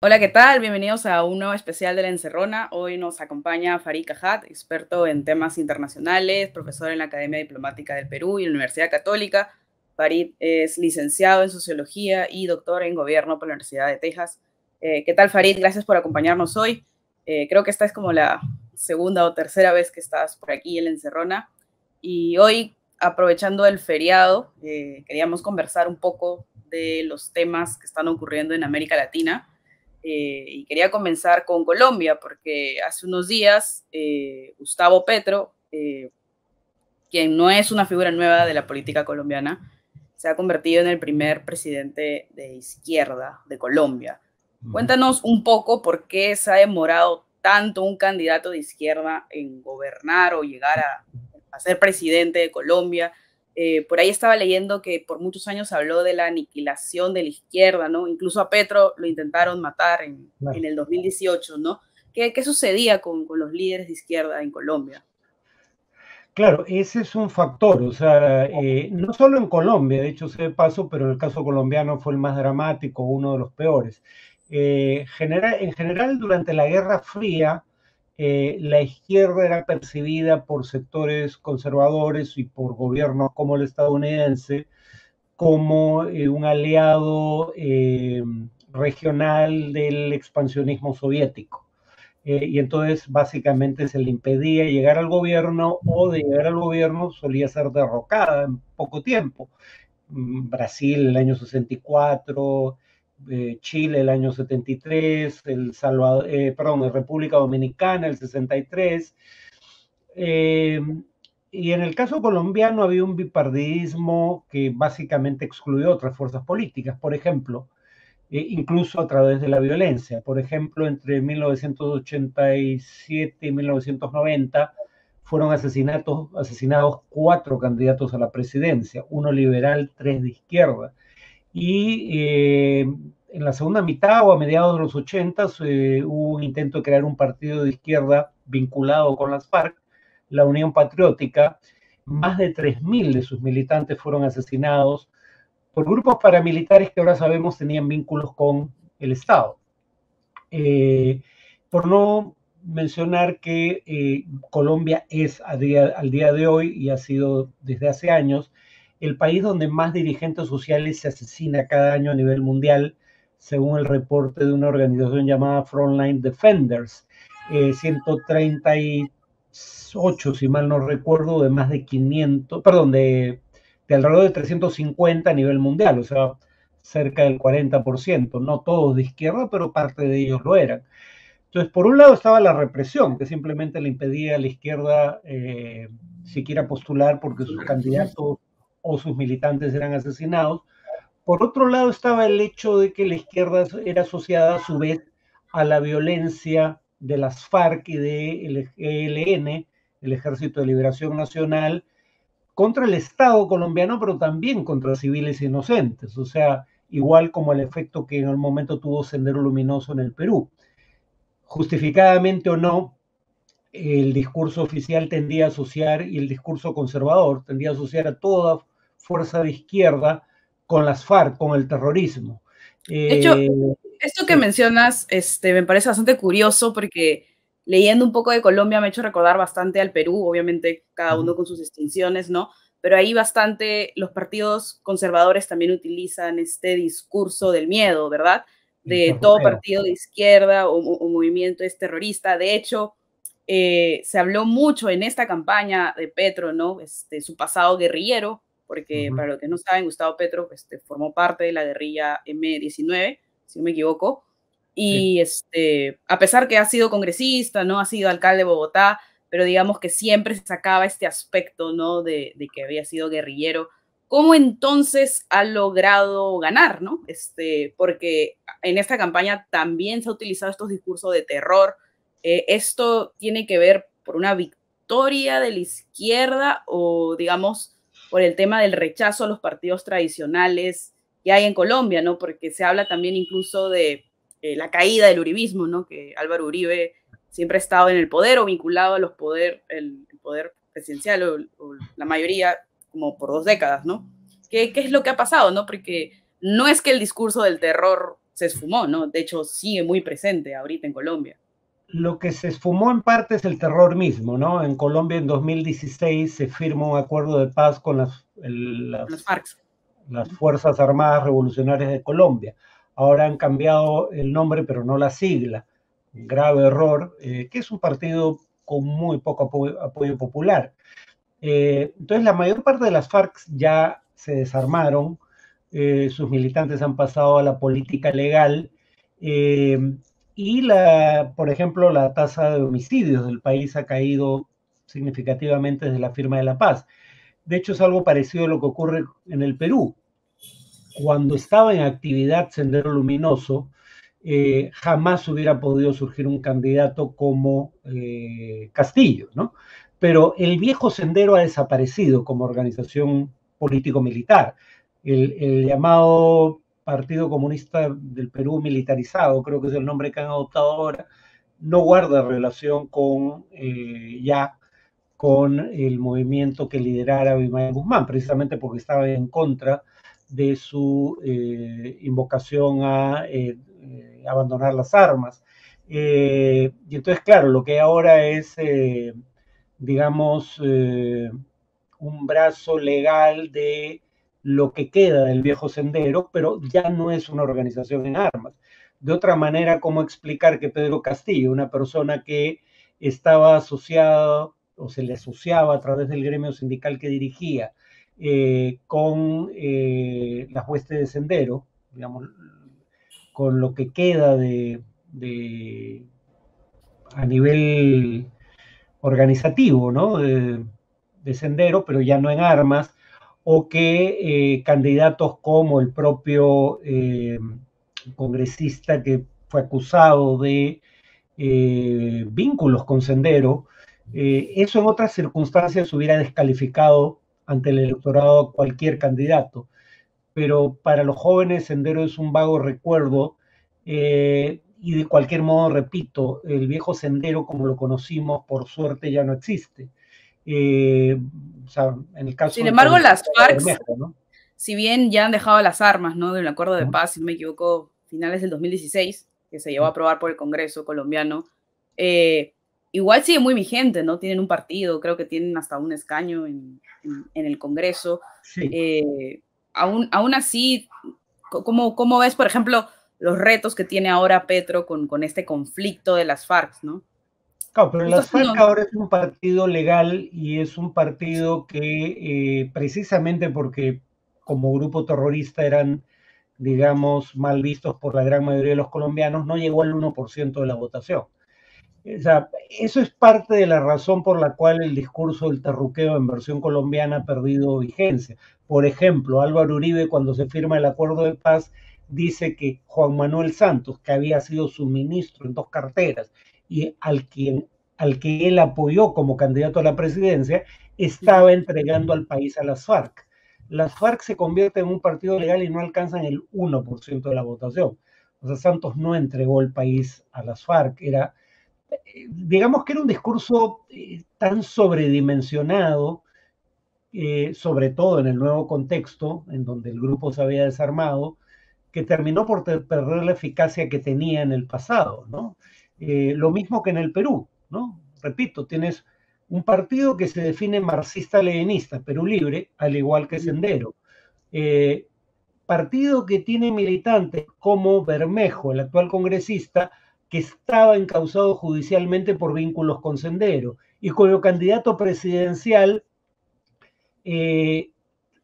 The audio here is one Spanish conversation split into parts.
Hola, ¿qué tal? Bienvenidos a un nuevo especial de La Encerrona. Hoy nos acompaña Farid Cajat, experto en temas internacionales, profesor en la Academia Diplomática del Perú y en la Universidad Católica. Farid es licenciado en Sociología y doctor en Gobierno por la Universidad de Texas. ¿Qué tal, Farid? Gracias por acompañarnos hoy. Creo que esta es como la segunda o tercera vez que estás por aquí en La Encerrona. Y hoy, aprovechando el feriado, queríamos conversar un poco de los temas que están ocurriendo en América Latina. Y quería comenzar con Colombia, porque hace unos días Gustavo Petro, quien no es una figura nueva de la política colombiana, se ha convertido en el primer presidente de izquierda de Colombia. Cuéntanos un poco por qué se ha demorado tanto un candidato de izquierda en gobernar o llegar a ser presidente de Colombia. Por ahí estaba leyendo que por muchos años habló de la aniquilación de la izquierda, ¿no? Incluso a Petro lo intentaron matar en el 2018, ¿no? ¿Qué sucedía con los líderes de izquierda en Colombia? Claro, ese es un factor, o sea, no solo en Colombia, de hecho, se de paso, pero el caso colombiano fue el más dramático, uno de los peores. En general, durante la Guerra Fría, la izquierda era percibida por sectores conservadores y por gobiernos como el estadounidense como un aliado regional del expansionismo soviético. Y entonces básicamente se le impedía llegar al gobierno o de llegar al gobierno solía ser derrocada en poco tiempo. Brasil el año 64, Chile el año 73, República Dominicana el 63. Eh, y en el caso colombiano había un bipartidismo que básicamente excluyó otras fuerzas políticas. Por ejemplo, incluso a través de la violencia. Por ejemplo, entre 1987 y 1990 fueron asesinados 4 candidatos a la presidencia, uno liberal, 3 de izquierda. Y en la segunda mitad o a mediados de los 80 hubo un intento de crear un partido de izquierda vinculado con las FARC, la Unión Patriótica. Más de 3.000 de sus militantes fueron asesinados por grupos paramilitares que ahora sabemos tenían vínculos con el Estado. Eh, por no mencionar que Colombia es al día de hoy, y ha sido desde hace años, el país donde más dirigentes sociales se asesina cada año a nivel mundial, según el reporte de una organización llamada Frontline Defenders. 138, si mal no recuerdo, de más de 500, perdón, de alrededor de 350 a nivel mundial, o sea, cerca del 40%, no todos de izquierda, pero parte de ellos lo eran. Entonces, por un lado estaba la represión, que simplemente le impedía a la izquierda siquiera postular porque sus candidatos o sus militantes eran asesinados. Por otro lado estaba el hecho de que la izquierda era asociada a su vez a la violencia de las FARC y del ELN, el Ejército de Liberación Nacional, contra el Estado colombiano, pero también contra civiles inocentes, o sea, igual como el efecto que en el momento tuvo Sendero Luminoso en el Perú. Justificadamente o no, el discurso oficial tendía a asociar, y el discurso conservador tendía a asociar a toda fuerza de izquierda con las FARC, con el terrorismo. De hecho, Eh, esto que sí. mencionas, me parece bastante curioso porque leyendo un poco de Colombia me ha hecho recordar bastante al Perú, obviamente cada uno con sus distinciones, ¿no? Pero ahí bastante los partidos conservadores también utilizan este discurso del miedo, ¿verdad? El De todo terroreo. partido de izquierda o movimiento es terrorista. De hecho, se habló mucho en esta campaña de Petro, ¿no? Su pasado guerrillero, porque para los que no saben, Gustavo Petro formó parte de la guerrilla M-19, si no me equivoco, Sí. y a pesar que ha sido congresista, ¿no? Ha sido alcalde de Bogotá, pero digamos que siempre se sacaba este aspecto, ¿no? De que había sido guerrillero. ¿Cómo entonces ha logrado ganar, ¿no? Porque en esta campaña también se ha utilizado estos discursos de terror. ¿Esto tiene que ver por una victoria de la izquierda o, digamos, por el tema del rechazo a los partidos tradicionales que hay en Colombia, ¿no? Porque se habla también incluso de la caída del uribismo, ¿no? Que Álvaro Uribe siempre ha estado en el poder o vinculado a el poder presidencial o la mayoría como por 2 décadas, ¿no? ¿Qué es lo que ha pasado, no? Porque no es que el discurso del terror se esfumó, ¿no? De hecho, sigue muy presente ahorita en Colombia. Lo que se esfumó en parte es el terror mismo, ¿no? En Colombia en 2016 se firma un acuerdo de paz con Los FARC. las Fuerzas Armadas Revolucionarias de Colombia. Ahora han cambiado el nombre, pero no la sigla. Un grave error, que es un partido con muy poco apoyo popular. Entonces, la mayor parte de las FARC ya se desarmaron, sus militantes han pasado a la política legal, y por ejemplo, la tasa de homicidios del país ha caído significativamente desde la firma de la paz. De hecho, es algo parecido a lo que ocurre en el Perú. Cuando estaba en actividad Sendero Luminoso, jamás hubiera podido surgir un candidato como Castillo, ¿no? Pero el viejo Sendero ha desaparecido como organización político-militar. El llamado Partido Comunista del Perú militarizado, creo que es el nombre que han adoptado ahora, no guarda relación con el movimiento que liderara Abimael Guzmán, precisamente porque estaba en contra de su invocación a abandonar las armas. Y entonces, claro, lo que ahora es, digamos, un brazo legal de lo que queda del viejo Sendero, pero ya no es una organización en armas. De otra manera, ¿cómo explicar que Pedro Castillo, una persona que estaba asociada o se le asociaba a través del gremio sindical que dirigía con las huestes de Sendero, digamos, con lo que queda a nivel organizativo, ¿no? De Sendero, pero ya no en armas, o que candidatos como el propio congresista que fue acusado de vínculos con Sendero, eso en otras circunstancias hubiera descalificado ante el electorado cualquier candidato, pero para los jóvenes Sendero es un vago recuerdo, y de cualquier modo, repito, el viejo Sendero como lo conocimos, por suerte ya no existe. O sea, en el caso Sin de embargo, las FARC, Bermejo, ¿no? si bien ya han dejado las armas, ¿no? Del acuerdo de paz, si no me equivoco, finales del 2016, que se llevó a aprobar por el Congreso colombiano, igual sigue muy vigente, ¿no? Tienen un partido, creo que tienen hasta un escaño en el Congreso. Sí. Aún así, ¿cómo ves, por ejemplo, los retos que tiene ahora Petro con este conflicto de las FARC, ¿no? Claro, pero las FARC ahora es un partido legal y es un partido que precisamente porque como grupo terrorista eran, digamos, mal vistos por la gran mayoría de los colombianos, no llegó al 1% de la votación. O sea, eso es parte de la razón por la cual el discurso del terruqueo en versión colombiana ha perdido vigencia. Por ejemplo, Álvaro Uribe, cuando se firma el acuerdo de paz, dice que Juan Manuel Santos, que había sido su ministro en 2 carteras y al que él apoyó como candidato a la presidencia, estaba entregando al país a las FARC. Las FARC se convierten en un partido legal y no alcanzan el 1% de la votación. O sea, Santos no entregó el país a las FARC, digamos que era un discurso tan sobredimensionado, sobre todo en el nuevo contexto, en donde el grupo se había desarmado, que terminó por perder la eficacia que tenía en el pasado, ¿no? Lo mismo que en el Perú, ¿no? Repito, tienes un partido que se define marxista-leninista, Perú Libre, al igual que Sendero. Partido que tiene militantes como Bermejo, el actual congresista, que estaba encausado judicialmente por vínculos con Sendero y cuyo candidato presidencial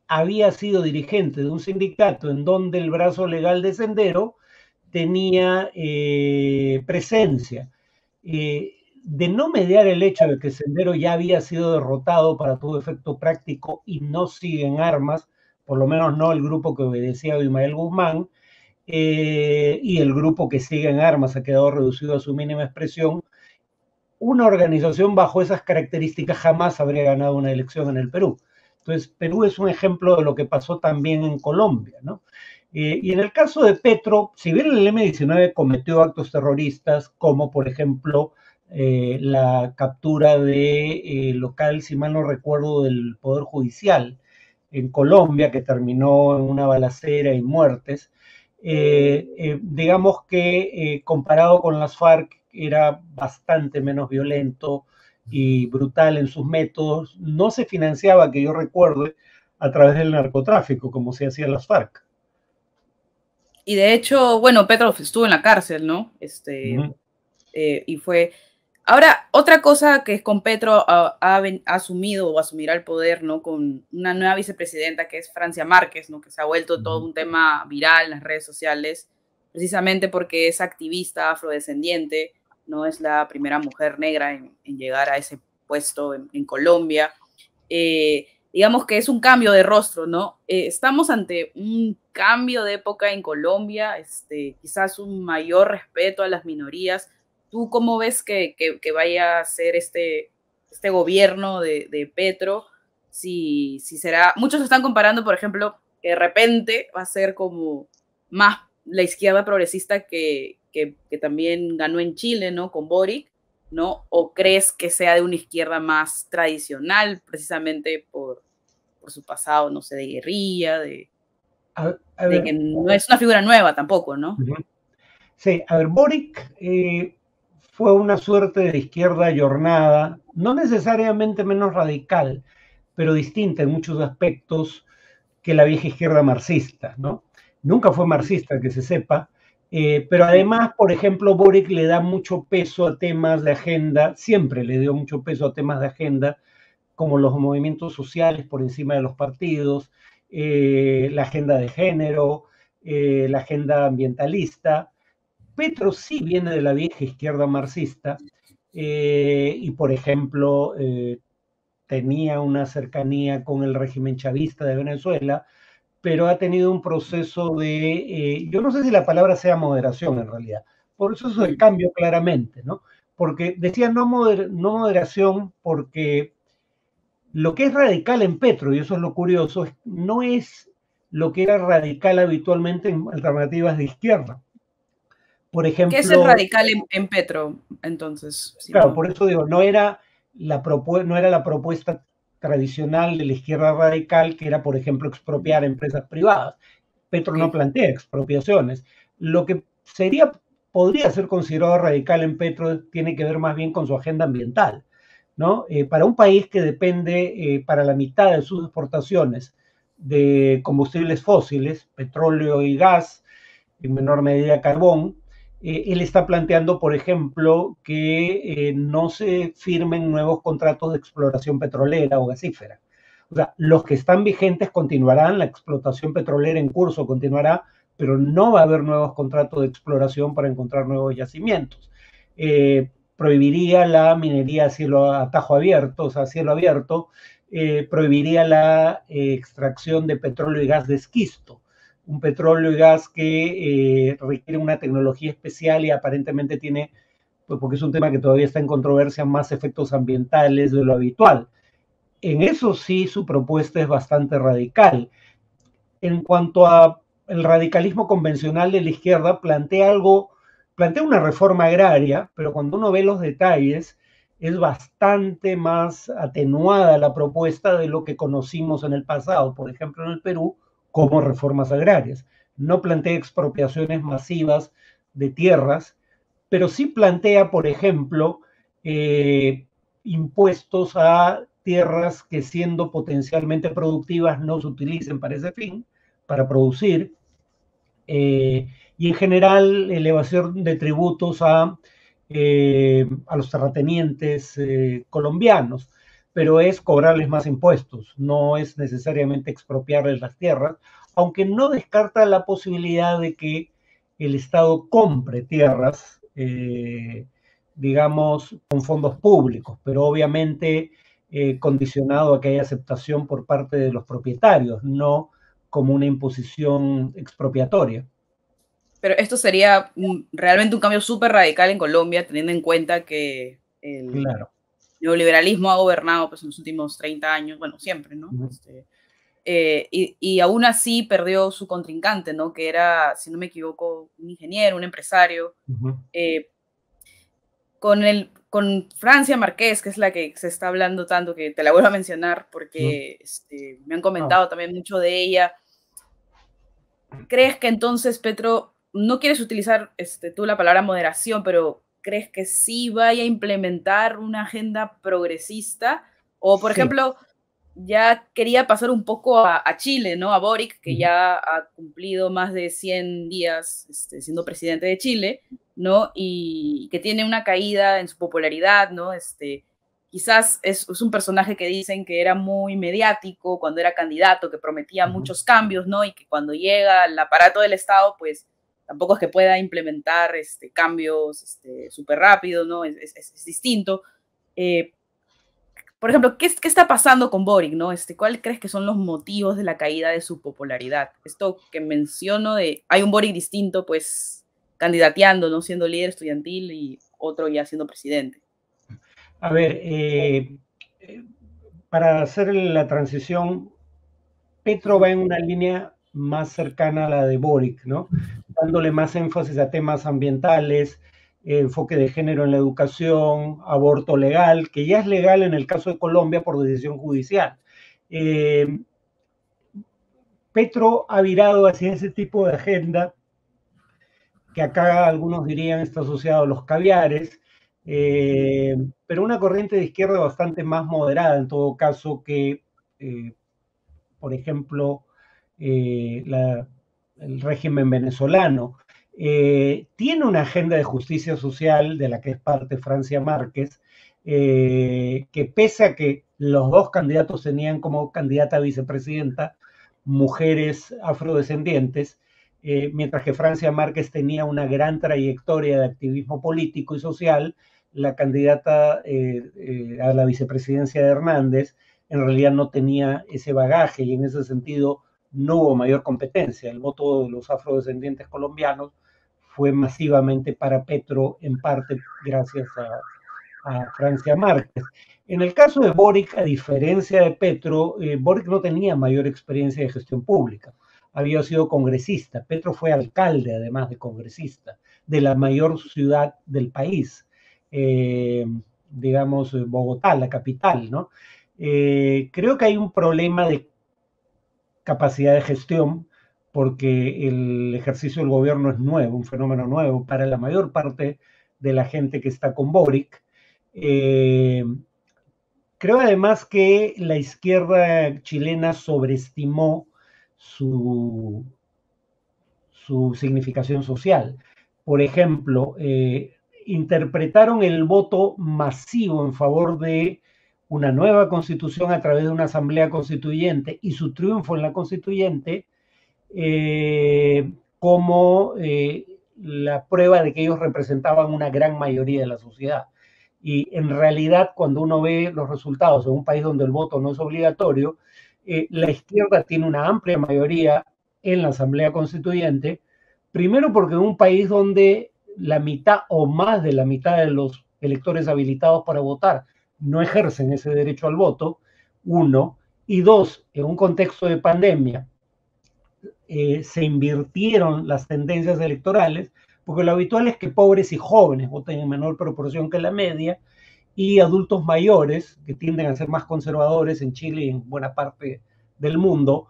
había sido dirigente de un sindicato en donde el brazo legal de Sendero tenía presencia. De no mediar el hecho de que Sendero ya había sido derrotado para todo efecto práctico y no sigue en armas, por lo menos no el grupo que obedecía a Abimael Guzmán, y el grupo que sigue en armas ha quedado reducido a su mínima expresión, una organización bajo esas características jamás habría ganado una elección en el Perú. Entonces, Perú es un ejemplo de lo que pasó también en Colombia, ¿no? Y en el caso de Petro, si bien el M-19 cometió actos terroristas, como por ejemplo la captura de local, si mal no recuerdo, del Poder Judicial en Colombia, que terminó en una balacera y muertes, digamos que comparado con las FARC era bastante menos violento y brutal en sus métodos. No se financiaba, que yo recuerde, a través del narcotráfico, como se hacía en las FARC. Y de hecho, bueno, Petrov estuvo en la cárcel, ¿no? Y fue... Ahora, otra cosa que es con Petro ha asumido o asumirá el poder, ¿no? Con una nueva vicepresidenta que es Francia Márquez, ¿no? Que se ha vuelto todo un tema viral en las redes sociales, precisamente porque es activista afrodescendiente, ¿no? Es la primera mujer negra en llegar a ese puesto en Colombia. Digamos que es un cambio de rostro, ¿no? Estamos ante un cambio de época en Colombia, quizás un mayor respeto a las minorías. ¿Tú cómo ves que vaya a ser este gobierno de Petro? Si será, muchos están comparando, por ejemplo, que de repente va a ser como más la izquierda progresista que también ganó en Chile, ¿no? Con Boric, ¿no? ¿O crees que sea de una izquierda más tradicional, precisamente por su pasado, no sé, de guerrilla, de que no es una figura nueva tampoco, ¿no? Sí, a ver, Boric fue una suerte de izquierda ayornada, no necesariamente menos radical, pero distinta en muchos aspectos que la vieja izquierda marxista, ¿no? Nunca fue marxista, que se sepa, pero además, por ejemplo, Boric le da mucho peso a temas de agenda, siempre le dio mucho peso a temas de agenda, como los movimientos sociales por encima de los partidos, la agenda de género, la agenda ambientalista. Petro sí viene de la vieja izquierda marxista y, por ejemplo, tenía una cercanía con el régimen chavista de Venezuela, pero ha tenido un proceso de, yo no sé si la palabra sea moderación en realidad, por eso es el cambio claramente, ¿no? Porque decía no moderación porque lo que es radical en Petro, y eso es lo curioso, no es lo que era radical habitualmente en alternativas de izquierda. Por ¿Qué es el ejemplo, radical en Petro, entonces? Si claro, no... por eso digo, no era la propuesta tradicional de la izquierda radical, que era, por ejemplo, expropiar empresas privadas. Petro no Okay. plantea expropiaciones. Lo que podría ser considerado radical en Petro tiene que ver más bien con su agenda ambiental, ¿no? Para un país que depende para la mitad de sus exportaciones de combustibles fósiles, petróleo y gas, en menor medida carbón, él está planteando, por ejemplo, que no se firmen nuevos contratos de exploración petrolera o gasífera. O sea, los que están vigentes continuarán, la explotación petrolera en curso continuará, pero no va a haber nuevos contratos de exploración para encontrar nuevos yacimientos. Prohibiría la minería a tajo abierto, o sea, a cielo abierto, prohibiría la extracción de petróleo y gas de esquisto, un petróleo y gas que requiere una tecnología especial y aparentemente tiene, pues porque es un tema que todavía está en controversia, más efectos ambientales de lo habitual. En eso sí su propuesta es bastante radical. En cuanto a el radicalismo convencional de la izquierda, plantea una reforma agraria, pero cuando uno ve los detalles, es bastante más atenuada la propuesta de lo que conocimos en el pasado, por ejemplo en el Perú, como reformas agrarias. No plantea expropiaciones masivas de tierras, pero sí plantea, por ejemplo, impuestos a tierras que siendo potencialmente productivas no se utilicen para ese fin, para producir, y en general elevación de tributos a los terratenientes colombianos, pero es cobrarles más impuestos, no es necesariamente expropiarles las tierras, aunque no descarta la posibilidad de que el Estado compre tierras, digamos, con fondos públicos, pero obviamente condicionado a que haya aceptación por parte de los propietarios, no como una imposición expropiatoria. Pero esto sería realmente un cambio súper radical en Colombia, teniendo en cuenta que el Claro. neoliberalismo ha gobernado pues, en los últimos 30 años, bueno, siempre, ¿no? Y aún así perdió su contrincante, ¿no? Que era, si no me equivoco, un ingeniero, un empresario. Con Francia Márquez, que es la que se está hablando tanto, que te la vuelvo a mencionar porque me han comentado también mucho de ella. ¿crees que entonces Petro, no quieres utilizar tú la palabra moderación, pero crees que sí vaya a implementar una agenda progresista? O, por Sí. ejemplo, ya quería pasar un poco a Chile, ¿no? A Boric, que Ujú. ya ha cumplido más de 100 días siendo presidente de Chile, ¿no? Y que tiene una caída en su popularidad, ¿no? Quizás es un personaje que dicen que era muy mediático cuando era candidato, que prometía Ujú. muchos cambios, ¿no? Y que cuando llega al aparato del Estado, pues tampoco es que pueda implementar cambios súper rápido, ¿no? Es distinto. Eh, por ejemplo, ¿qué está pasando con Boric, no? ¿Cuál crees que son los motivos de la caída de su popularidad? Esto que menciono de, hay un Boric distinto, pues, candidateando, ¿no? Siendo líder estudiantil y otro ya siendo presidente. A ver, eh, para hacer la transición, Petro va en una línea más cercana a la de Boric, ¿no? Dándole más énfasis a temas ambientales, enfoque de género en la educación, aborto legal, que ya es legal en el caso de Colombia por decisión judicial. Eh, Petro ha virado hacia ese tipo de agenda que acá algunos dirían está asociado a los caviares, pero una corriente de izquierda bastante más moderada en todo caso que, por ejemplo, el régimen venezolano. Tiene una agenda de justicia social de la que es parte Francia Márquez, que pese a que los dos candidatos tenían como candidata a vicepresidenta mujeres afrodescendientes, mientras que Francia Márquez tenía una gran trayectoria de activismo político y social, la candidata a la vicepresidencia de Hernández en realidad no tenía ese bagaje y en ese sentido no hubo mayor competencia. El voto de los afrodescendientes colombianos fue masivamente para Petro, en parte gracias a Francia Márquez. En el caso de Boric, a diferencia de Petro, Boric no tenía mayor experiencia de gestión pública. Había sido congresista. Petro fue alcalde, además de congresista, de la mayor ciudad del país, digamos, Bogotá, la capital, ¿no? Creo que hay un problema de capacidad de gestión porque el ejercicio del gobierno es nuevo, un fenómeno nuevo para la mayor parte de la gente que está con Boric. Eh, Creo además que la izquierda chilena sobreestimó su, su significación social. Por ejemplo, interpretaron el voto masivo en favor de una nueva constitución a través de una asamblea constituyente y su triunfo en la constituyente como la prueba de que ellos representaban una gran mayoría de la sociedad. Y en realidad, cuando uno ve los resultados en un país donde el voto no es obligatorio, la izquierda tiene una amplia mayoría en la Asamblea Constituyente, primero porque en un país donde la mitad o más de la mitad de los electores habilitados para votar no ejercen ese derecho al voto, uno, y dos, en un contexto de pandemia, se invirtieron las tendencias electorales, porque lo habitual es que pobres y jóvenes voten en menor proporción que la media, y adultos mayores, que tienden a ser más conservadores en Chile y en buena parte del mundo,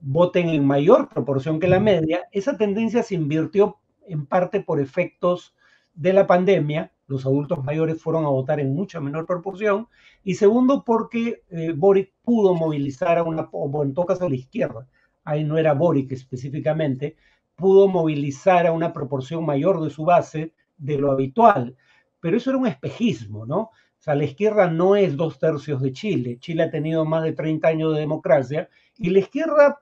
voten en mayor proporción que la media. Esa tendencia se invirtió en parte por efectos de la pandemia. Los adultos mayores fueron a votar en mucha menor proporción. Y segundo, porque Boric pudo movilizar a una, o en todo caso a la izquierda, ahí no era Boric específicamente, pudo movilizar a una proporción mayor de su base de lo habitual. Pero eso era un espejismo, ¿no? O sea, la izquierda no es 2/3 de Chile. Chile ha tenido más de 30 años de democracia y la izquierda,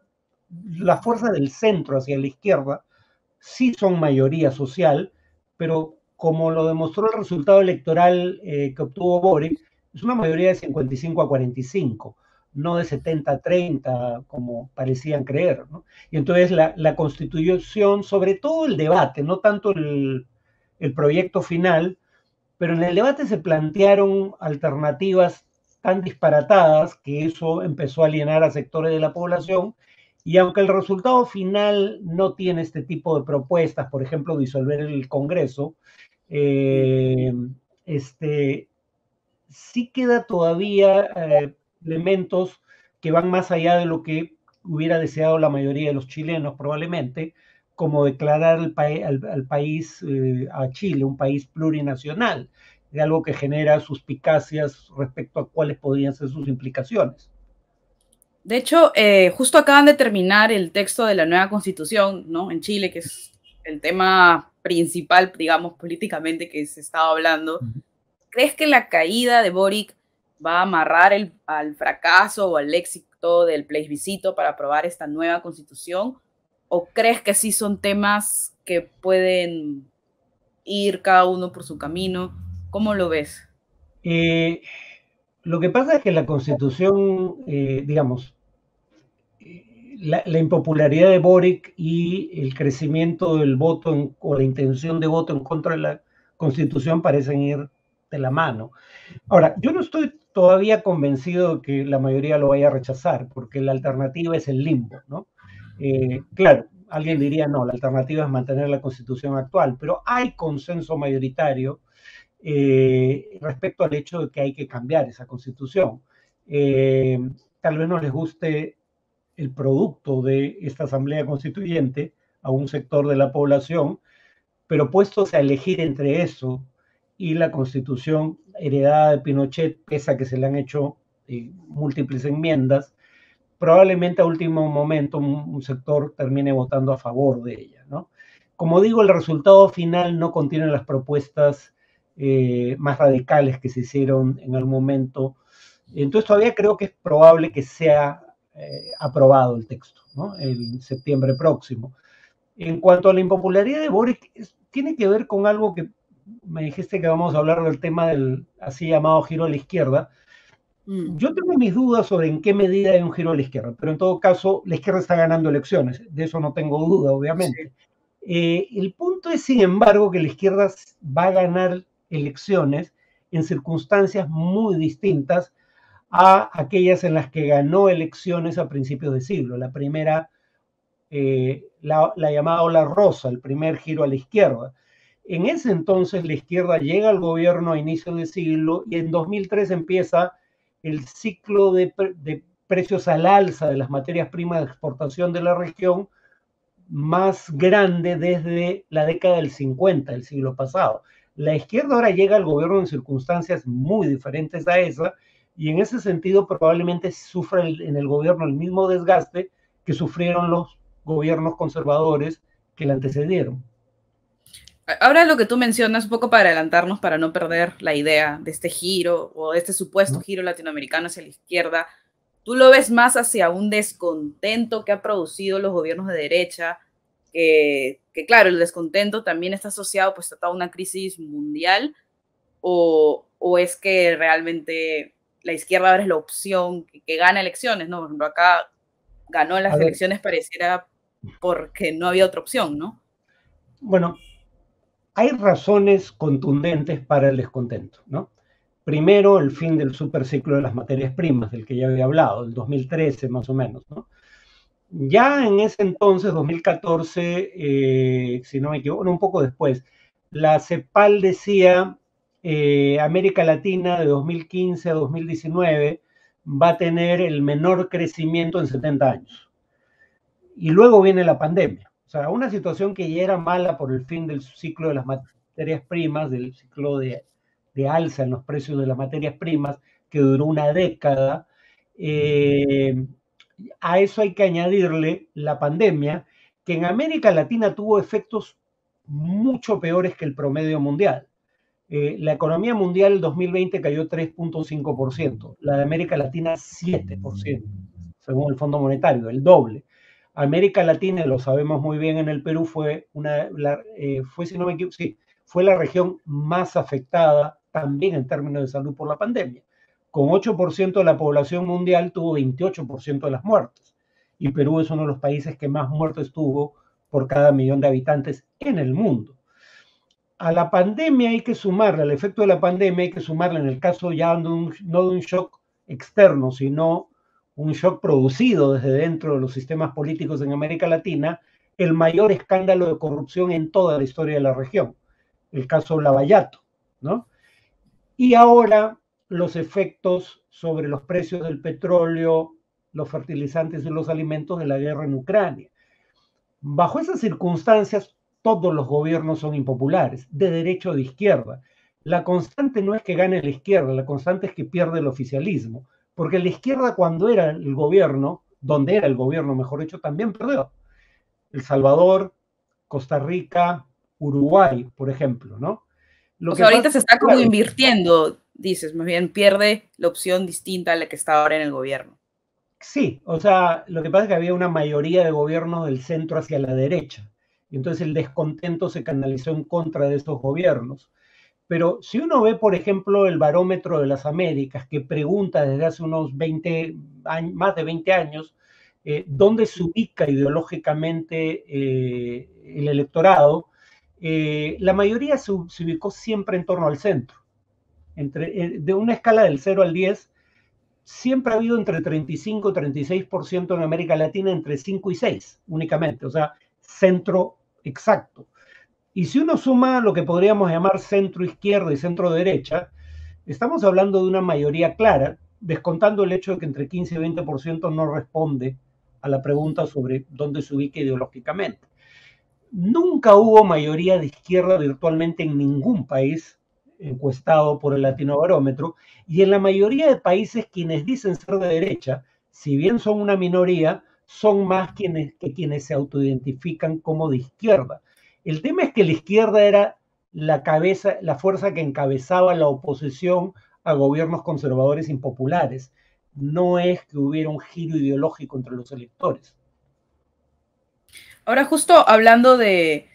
la fuerza del centro hacia la izquierda, sí son mayoría social, pero como lo demostró el resultado electoral que obtuvo Boric, es una mayoría de 55-45, no de 70-30, como parecían creer, ¿no? Y entonces la constitución, sobre todo el debate, no tanto el proyecto final, pero en el debate se plantearon alternativas tan disparatadas que eso empezó a alienar a sectores de la población y aunque el resultado final no tiene este tipo de propuestas, por ejemplo, disolver el Congreso, eh, este, sí queda todavía elementos que van más allá de lo que hubiera deseado la mayoría de los chilenos probablemente, como declarar al país, a Chile, un país plurinacional, de algo que genera suspicacias respecto a cuáles podrían ser sus implicaciones. De hecho, justo acaban de terminar el texto de la nueva constitución, ¿no? En Chile, que es el tema principal, digamos, políticamente que se estaba hablando. ¿Crees que la caída de Boric va a amarrar al fracaso o al éxito del plebiscito para aprobar esta nueva constitución? ¿O crees que sí son temas que pueden ir cada uno por su camino? ¿Cómo lo ves? Lo que pasa es que la constitución, digamos, la impopularidad de Boric y el crecimiento del voto o la intención de voto en contra de la constitución parecen ir de la mano. Ahora, yo no estoy todavía convencido de que la mayoría lo vaya a rechazar, porque la alternativa es el limbo, ¿no? Claro, alguien diría, no, la alternativa es mantener la constitución actual, pero hay consenso mayoritario respecto al hecho de que hay que cambiar esa constitución. Tal vez no les guste el producto de esta asamblea constituyente a un sector de la población, pero puestos a elegir entre eso y la constitución heredada de Pinochet, pese a que se le han hecho múltiples enmiendas, probablemente a último momento un sector termine votando a favor de ella, ¿no? Como digo, el resultado final no contiene las propuestas más radicales que se hicieron en el momento. Entonces todavía creo que es probable que sea aprobado el texto, ¿no? En septiembre próximo. En cuanto a la impopularidad de Boric, tiene que ver con algo que me dijiste que vamos a hablar del tema del así llamado giro a la izquierda. Yo tengo mis dudas sobre en qué medida hay un giro a la izquierda, pero en todo caso, la izquierda está ganando elecciones, de eso no tengo duda, obviamente. El punto es, sin embargo, que la izquierda va a ganar elecciones en circunstancias muy distintas a aquellas en las que ganó elecciones a principios de siglo. La primera, la llamada ola rosa, el primer giro a la izquierda. En ese entonces la izquierda llega al gobierno a inicios de siglo y en 2003 empieza el ciclo de precios al alza de las materias primas de exportación de la región más grande desde la década del 50 del siglo pasado. La izquierda ahora llega al gobierno en circunstancias muy diferentes a esa y en ese sentido probablemente sufra en el gobierno el mismo desgaste que sufrieron los gobiernos conservadores que le antecedieron. Ahora lo que tú mencionas, un poco para adelantarnos, para no perder la idea de este giro o de este supuesto giro latinoamericano hacia la izquierda, ¿tú lo ves más hacia un descontento que ha producido los gobiernos de derecha? Que claro, el descontento también está asociado pues a toda una crisis mundial, o es que realmente la izquierda ahora es la opción que gana elecciones, ¿no? Por ejemplo, acá ganó las elecciones pareciera porque no había otra opción, ¿no? Bueno, hay razones contundentes para el descontento, ¿no? Primero, el fin del superciclo de las materias primas, del que ya había hablado, el 2013 más o menos, ¿no? Ya en ese entonces, 2014, si no me equivoco, un poco después, la CEPAL decía, América Latina de 2015 a 2019 va a tener el menor crecimiento en 70 años. Y luego viene la pandemia. O sea, una situación que ya era mala por el fin del ciclo de las materias primas, del ciclo de alza en los precios de las materias primas, que duró una década. A eso hay que añadirle la pandemia, que en América Latina tuvo efectos mucho peores que el promedio mundial. La economía mundial en 2020 cayó 3.5%, la de América Latina 7%, según el Fondo Monetario, el doble. América Latina, lo sabemos muy bien en el Perú, fue si no me equivoco, sí, fue la región más afectada también en términos de salud por la pandemia. Con 8% de la población mundial tuvo 28% de las muertes. Y Perú es uno de los países que más muertes tuvo por cada millón de habitantes en el mundo. A la pandemia hay que sumarle, al efecto de la pandemia hay que sumarle, en el caso ya no de un shock externo, sino un shock producido desde dentro de los sistemas políticos en América Latina, el mayor escándalo de corrupción en toda la historia de la región, el caso Lavallato, ¿no? Y ahora los efectos sobre los precios del petróleo los fertilizantes y los alimentos de la guerra en Ucrania. Bajo esas circunstancias, todos los gobiernos son impopulares, de derecha o de izquierda. La constante no es que gane la izquierda, la constante es que pierde el oficialismo, porque la izquierda cuando era el gobierno, donde era el gobierno, mejor dicho, también perdió. El Salvador, Costa Rica, Uruguay, por ejemplo, ¿no? O sea, ahorita se está como invirtiendo, dices, más bien pierde la opción distinta a la que está ahora en el gobierno. Sí, o sea, lo que pasa es que había una mayoría de gobiernos del centro hacia la derecha, y entonces el descontento se canalizó en contra de estos gobiernos. Pero si uno ve, por ejemplo, el Barómetro de las Américas, que pregunta desde hace unos 20 años, más de 20 años, dónde se ubica ideológicamente el electorado, la mayoría se ubicó siempre en torno al centro. De una escala del 0 al 10, siempre ha habido entre 35 y 36% en América Latina, entre 5 y 6 únicamente, o sea, centro exacto. Y si uno suma lo que podríamos llamar centro izquierda y centro derecha, estamos hablando de una mayoría clara, descontando el hecho de que entre 15 y 20% no responde a la pregunta sobre dónde se ubica ideológicamente. Nunca hubo mayoría de izquierda virtualmente en ningún país encuestado por el Latinobarómetro, y en la mayoría de países quienes dicen ser de derecha, si bien son una minoría, son más quienes se autoidentifican como de izquierda. El tema es que la izquierda era la fuerza que encabezaba la oposición a gobiernos conservadores impopulares. No es que hubiera un giro ideológico entre los electores. Ahora, justo hablando del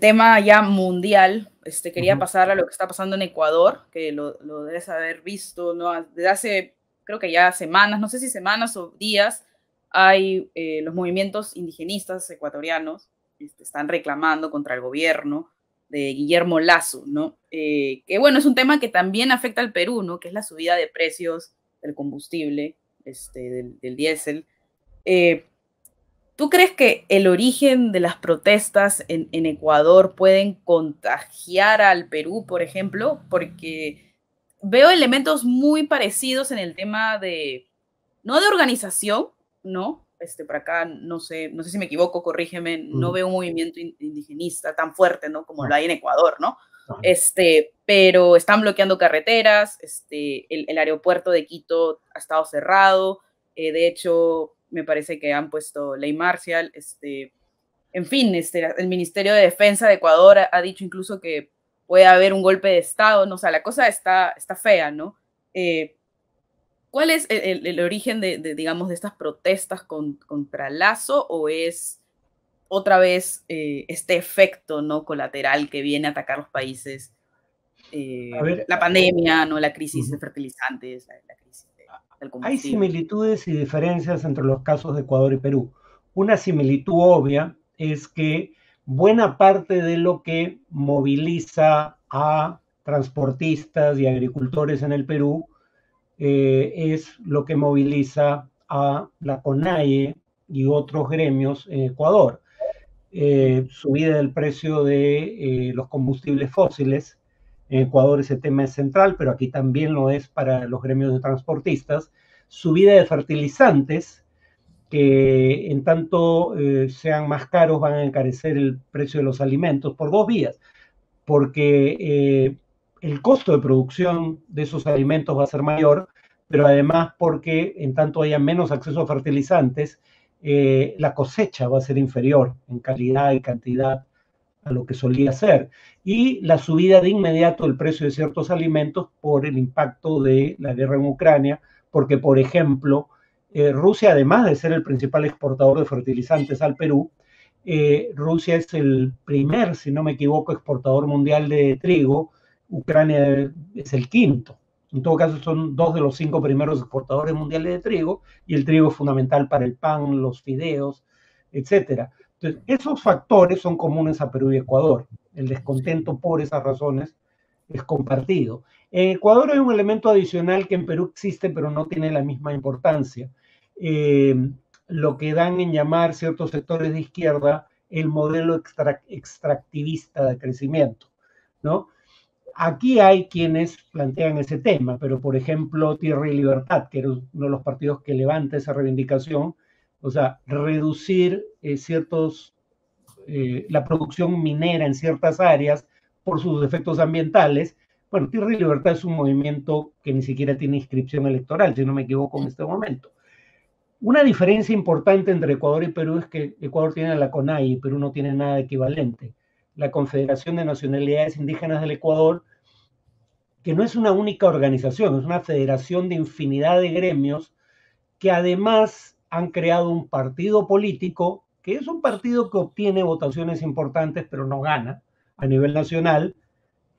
tema ya mundial, quería pasar a lo que está pasando en Ecuador, que lo debes haber visto, ¿no? Desde hace, creo que ya semanas, no sé si semanas o días, hay los movimientos indigenistas ecuatorianos están reclamando contra el gobierno de Guillermo Lasso, ¿no? Que bueno, es un tema que también afecta al Perú, ¿no? Que es la subida de precios del combustible, del diésel. ¿Tú crees que el origen de las protestas en Ecuador pueden contagiar al Perú, por ejemplo? Porque veo elementos muy parecidos en el tema de, no de organización, ¿no? Por acá, no sé si me equivoco, corrígeme, no veo un movimiento indigenista tan fuerte, ¿no? Como lo hay en Ecuador, ¿no? Pero están bloqueando carreteras, el aeropuerto de Quito ha estado cerrado, de hecho, me parece que han puesto ley marcial, en fin, el Ministerio de Defensa de Ecuador ha dicho incluso que puede haber un golpe de Estado, ¿no? O sea, la cosa está fea, ¿no? ¿Cuál es el origen digamos, de estas protestas contra Lasso, o es otra vez este efecto, ¿no? colateral que viene a atacar los países? La pandemia, ¿no? La crisis de fertilizantes, la crisis del combustible. Hay similitudes y diferencias entre los casos de Ecuador y Perú. Una similitud obvia es que buena parte de lo que moviliza a transportistas y agricultores en el Perú es lo que moviliza a la CONAIE y otros gremios en Ecuador. Subida del precio de los combustibles fósiles. En Ecuador ese tema es central, pero aquí también lo es para los gremios de transportistas. Subida de fertilizantes, que en tanto sean más caros van a encarecer el precio de los alimentos por dos vías, porque el costo de producción de esos alimentos va a ser mayor, pero además porque en tanto haya menos acceso a fertilizantes, la cosecha va a ser inferior en calidad y cantidad a lo que solía ser. Y la subida de inmediato del precio de ciertos alimentos por el impacto de la guerra en Ucrania, porque, por ejemplo, Rusia, además de ser el principal exportador de fertilizantes al Perú, Rusia es el primer, si no me equivoco, exportador mundial de trigo. Ucrania es el quinto. En todo caso, son dos de los 5 primeros exportadores mundiales de trigo, y el trigo es fundamental para el pan, los fideos, etcétera. Entonces, esos factores son comunes a Perú y Ecuador. El descontento por esas razones es compartido. En Ecuador hay un elemento adicional que en Perú existe, pero no tiene la misma importancia. Lo que dan en llamar ciertos sectores de izquierda el modelo extractivista de crecimiento, ¿no? aquí hay quienes plantean ese tema, pero por ejemplo Tierra y Libertad, que era uno de los partidos que levanta esa reivindicación, o sea, reducir la producción minera en ciertas áreas por sus efectos ambientales. Bueno, Tierra y Libertad es un movimiento que ni siquiera tiene inscripción electoral, si no me equivoco en este momento. Una diferencia importante entre Ecuador y Perú es que Ecuador tiene la CONAI y Perú no tiene nada equivalente. La Confederación de Nacionalidades Indígenas del Ecuador, que no es una única organización, es una federación de infinidad de gremios que además han creado un partido político, que es un partido que obtiene votaciones importantes, pero no gana a nivel nacional.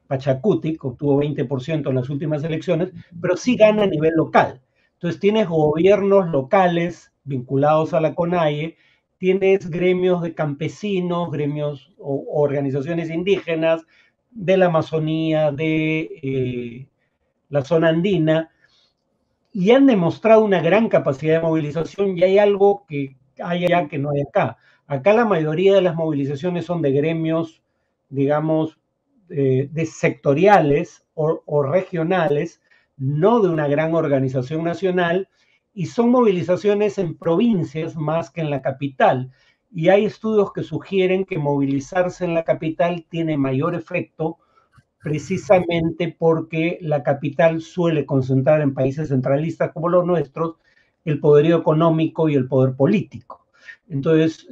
Pachacuti, que obtuvo 20% en las últimas elecciones, pero sí gana a nivel local. Entonces tienes gobiernos locales vinculados a la CONAIE, tienes gremios de campesinos, gremios o organizaciones indígenas de la Amazonía, de la zona andina, y han demostrado una gran capacidad de movilización, y hay algo que hay allá que no hay acá. Acá la mayoría de las movilizaciones son de gremios, digamos, de sectoriales o regionales, no de una gran organización nacional, y son movilizaciones en provincias más que en la capital. Y hay estudios que sugieren que movilizarse en la capital tiene mayor efecto precisamente porque la capital suele concentrar en países centralistas como los nuestros el poderío económico y el poder político. Entonces,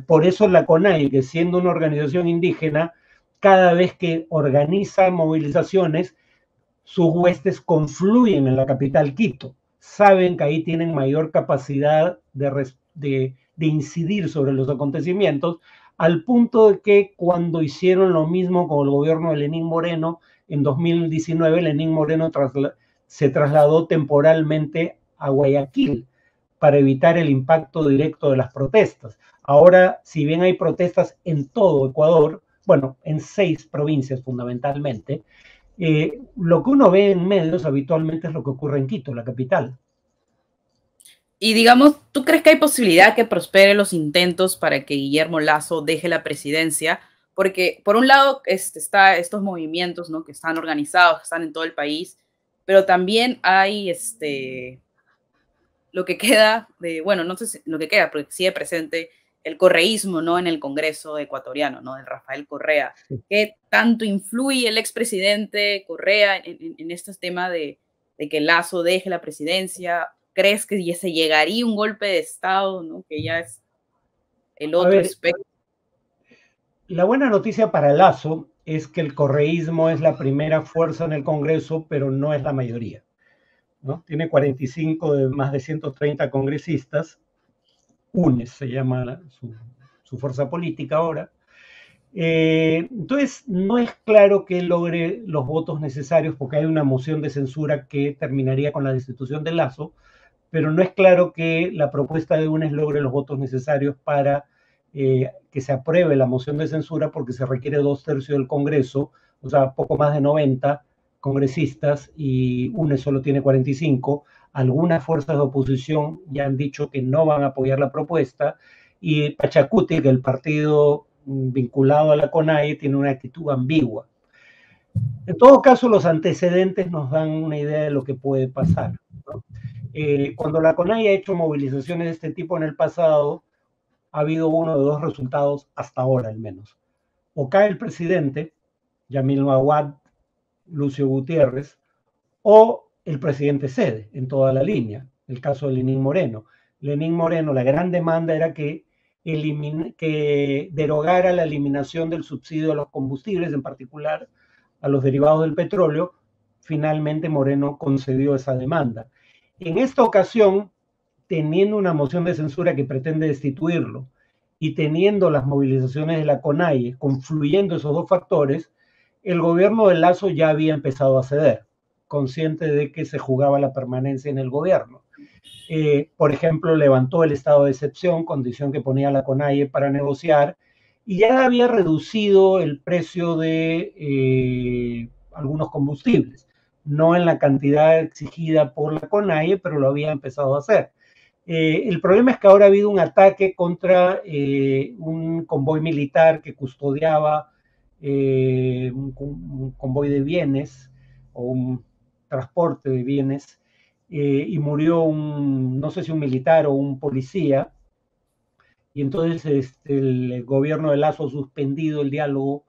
por eso la CONAIE, que siendo una organización indígena, cada vez que organiza movilizaciones, sus huestes confluyen en la capital Quito. Saben que ahí tienen mayor capacidad de incidir sobre los acontecimientos, al punto de que cuando hicieron lo mismo con el gobierno de Lenín Moreno, en 2019 Lenín Moreno se trasladó temporalmente a Guayaquil para evitar el impacto directo de las protestas. Ahora, si bien hay protestas en todo Ecuador, bueno, en 6 provincias fundamentalmente, lo que uno ve en medios habitualmente es lo que ocurre en Quito, la capital. Y digamos, ¿tú crees que hay posibilidad que prosperen los intentos para que Guillermo Lasso deje la presidencia? Porque por un lado está estos movimientos, ¿no?, que están organizados, que están en todo el país, pero también hay lo que queda de, bueno, no sé si lo que queda, porque sigue presente el correísmo, ¿no?, en el Congreso ecuatoriano, ¿no?, de Rafael Correa. Sí. ¿Qué tanto influye el expresidente Correa en este tema de que Lasso deje la presidencia? ¿Crees que ya se llegaría un golpe de Estado, ¿no?, que ya es el otro espectro? La buena noticia para Lasso es que el correísmo es la primera fuerza en el Congreso, pero no es la mayoría, ¿no? Tiene 45 de más de 130 congresistas. UNES se llama su fuerza política ahora. Entonces, no es claro que logre los votos necesarios, porque hay una moción de censura que terminaría con la destitución de Lasso, pero no es claro que la propuesta de UNES logre los votos necesarios para que se apruebe la moción de censura, porque se requiere 2/3 del Congreso, o sea, poco más de 90 congresistas, y UNES solo tiene 45. Algunas fuerzas de oposición ya han dicho que no van a apoyar la propuesta, y Pachacuti, que el partido vinculado a la CONAIE, tiene una actitud ambigua. En todo caso, los antecedentes nos dan una idea de lo que puede pasar, ¿no? Cuando la CONAIE ha hecho movilizaciones de este tipo en el pasado, ha habido uno de dos resultados hasta ahora al menos. O cae el presidente, Yamil Maguad, Lucio Gutiérrez, o el presidente cede en toda la línea. El caso de Lenín Moreno. Lenín Moreno, la gran demanda era que derogara la eliminación del subsidio a los combustibles, en particular a los derivados del petróleo. Finalmente Moreno concedió esa demanda. En esta ocasión, teniendo una moción de censura que pretende destituirlo y teniendo las movilizaciones de la CONAIE, confluyendo esos dos factores, el gobierno de Lasso ya había empezado a ceder, consciente de que se jugaba la permanencia en el gobierno. Por ejemplo, levantó el estado de excepción, condición que ponía la CONAIE para negociar, y ya había reducido el precio de algunos combustibles, no en la cantidad exigida por la CONAIE, pero lo había empezado a hacer. El problema es que ahora ha habido un ataque contra un convoy militar que custodiaba un convoy de bienes o un transporte de bienes, y murió no sé si un militar o un policía, y entonces el gobierno de Lazo ha suspendido el diálogo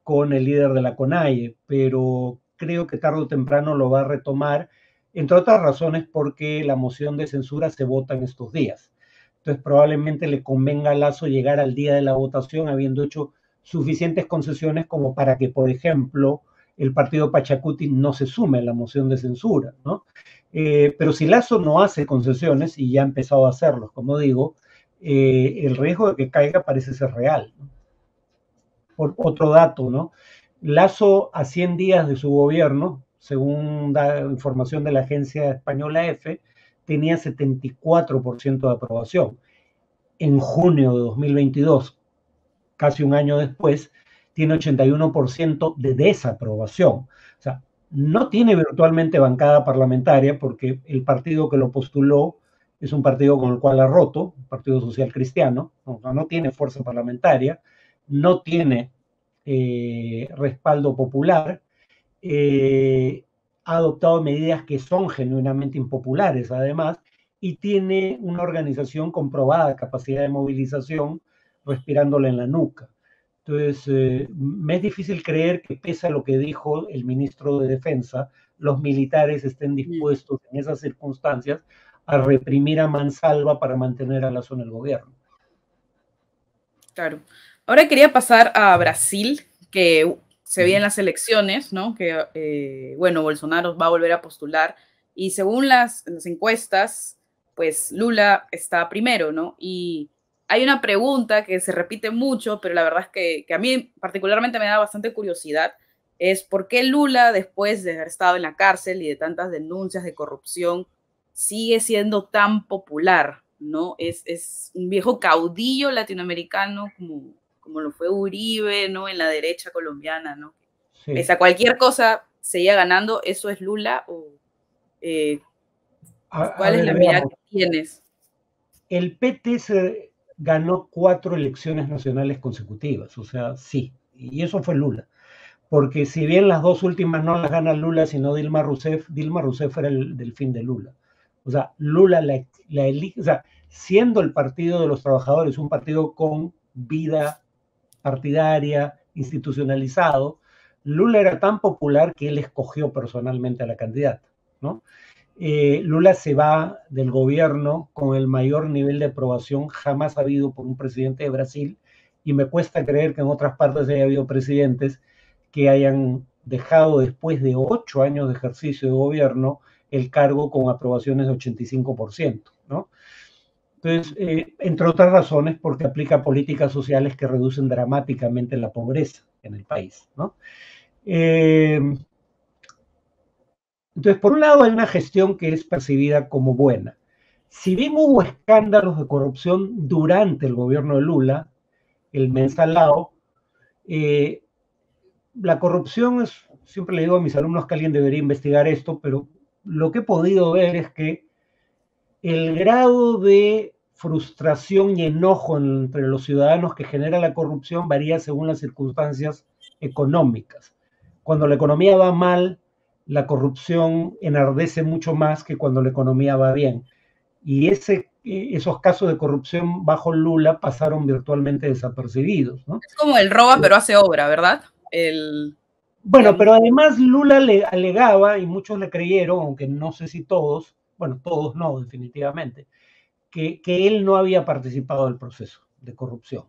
con el líder de la CONAIE, pero creo que tarde o temprano lo va a retomar, entre otras razones porque la moción de censura se vota en estos días. Entonces probablemente le convenga a Lazo llegar al día de la votación habiendo hecho suficientes concesiones como para que, por ejemplo, el partido Pachacuti no se sume a la moción de censura, ¿no? Pero si Lazo no hace concesiones, y ya ha empezado a hacerlos, como digo, el riesgo de que caiga parece ser real, ¿no? Por otro dato, ¿no? Lazo, a 100 días de su gobierno, según da información de la agencia española EFE, tenía 74% de aprobación. En junio de 2022, casi un año después, tiene 81% de desaprobación. O sea, no tiene virtualmente bancada parlamentaria porque el partido que lo postuló es un partido con el cual ha roto, el Partido Social Cristiano, no tiene fuerza parlamentaria, no tiene respaldo popular, ha adoptado medidas que son genuinamente impopulares además, y tiene una organización con probada capacidad de movilización respirándola en la nuca. Entonces, me es difícil creer que pese a lo que dijo el ministro de Defensa, los militares estén dispuestos en esas circunstancias a reprimir a mansalva para mantener a Lazo en el gobierno. Claro. Ahora quería pasar a Brasil, que se vienen las elecciones, ¿no? Que, bueno, Bolsonaro va a volver a postular y según las encuestas, pues Lula está primero, ¿no? Y hay una pregunta que se repite mucho, pero la verdad es que a mí particularmente me da bastante curiosidad, es por qué Lula, después de haber estado en la cárcel y de tantas denuncias de corrupción, sigue siendo tan popular, ¿no? Es un viejo caudillo latinoamericano como lo fue Uribe, ¿no? En la derecha colombiana, ¿no? Sí. Pese a cualquier cosa, seguía ganando. ¿Eso es Lula? ¿O, ¿cuál es la mirada que tienes? El PT ganó 4 elecciones nacionales consecutivas, o sea, sí, y eso fue Lula. Porque si bien las 2 últimas no las gana Lula, sino Dilma Rousseff era el delfín de Lula. O sea, Lula la elige, o sea, siendo el Partido de los Trabajadores un partido con vida partidaria, institucionalizado, Lula era tan popular que él escogió personalmente a la candidata, ¿no? Lula se va del gobierno con el mayor nivel de aprobación jamás habido por un presidente de Brasil, y me cuesta creer que en otras partes haya habido presidentes que hayan dejado después de 8 años de ejercicio de gobierno el cargo con aprobaciones de 85%, ¿no? Entonces, entre otras razones, porque aplica políticas sociales que reducen dramáticamente la pobreza en el país, ¿no? Entonces, por un lado, hay una gestión que es percibida como buena. Si bien hubo escándalos de corrupción durante el gobierno de Lula, el mensalao, la corrupción es, siempre le digo a mis alumnos que alguien debería investigar esto, pero lo que he podido ver es que el grado de frustración y enojo entre los ciudadanos que genera la corrupción varía según las circunstancias económicas. Cuando la economía va mal, la corrupción enardece mucho más que cuando la economía va bien. Y esos casos de corrupción bajo Lula pasaron virtualmente desapercibidos, ¿no? Es como el roba pero hace obra, ¿verdad? Bueno, pero además Lula le alegaba, y muchos le creyeron, aunque no sé si todos, bueno, todos no, definitivamente, que él no había participado del proceso de corrupción.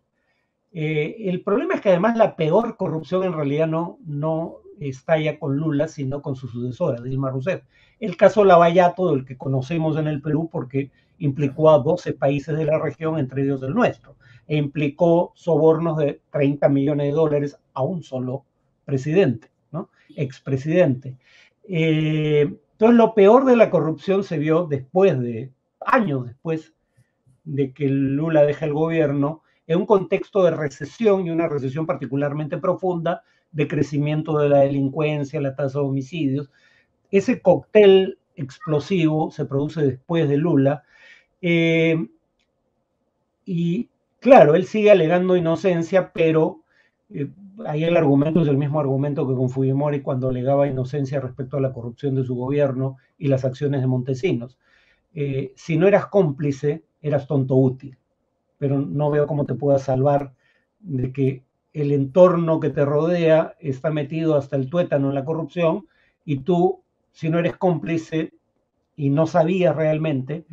El problema es que además la peor corrupción en realidad no estalla con Lula, sino con su sucesora, Dilma Rousseff. El caso Lavallato, del que conocemos en el Perú, porque implicó a 12 países de la región, entre ellos el nuestro, e implicó sobornos de 30 millones de dólares a un solo presidente, ¿no? Expresidente. Entonces, lo peor de la corrupción se vio años después de que Lula deja el gobierno, en un contexto de recesión, y una recesión particularmente profunda, de crecimiento de la delincuencia, la tasa de homicidios. Ese cóctel explosivo se produce después de Lula, y claro, él sigue alegando inocencia, pero eh, ahí el argumento es el mismo argumento que con Fujimori cuando alegaba inocencia respecto a la corrupción de su gobierno y las acciones de Montesinos. Si no eras cómplice, eras tonto útil, pero no veo cómo te puedas salvar de que el entorno que te rodea está metido hasta el tuétano en la corrupción y tú, si no eres cómplice y no sabías realmente,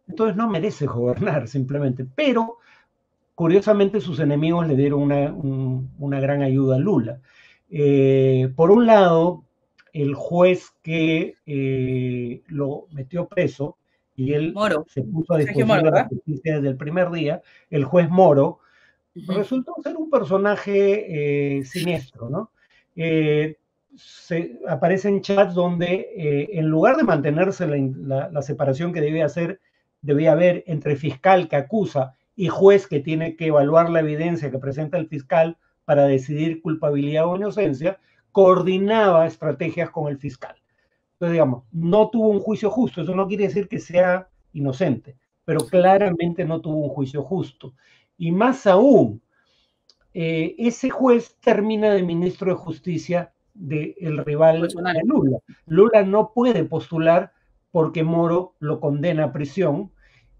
entonces no mereces gobernar simplemente. Pero curiosamente sus enemigos le dieron una gran ayuda a Lula. Por un lado, el juez que lo metió preso y él Moro, se puso a Sergio disposición Moro, de la ¿verdad? justicia desde el primer día, el juez Moro, Ujú. resultó ser un personaje siniestro, ¿no? Aparece en chats donde en lugar de mantenerse la separación que debía haber entre fiscal que acusa y juez que tiene que evaluar la evidencia que presenta el fiscal para decidir culpabilidad o inocencia, coordinaba estrategias con el fiscal. Entonces, digamos, no tuvo un juicio justo. Eso no quiere decir que sea inocente, pero claramente no tuvo un juicio justo. Y más aún, ese juez termina de ministro de Justicia del rival de Bolsonaro. Lula. Lula no puede postular porque Moro lo condena a prisión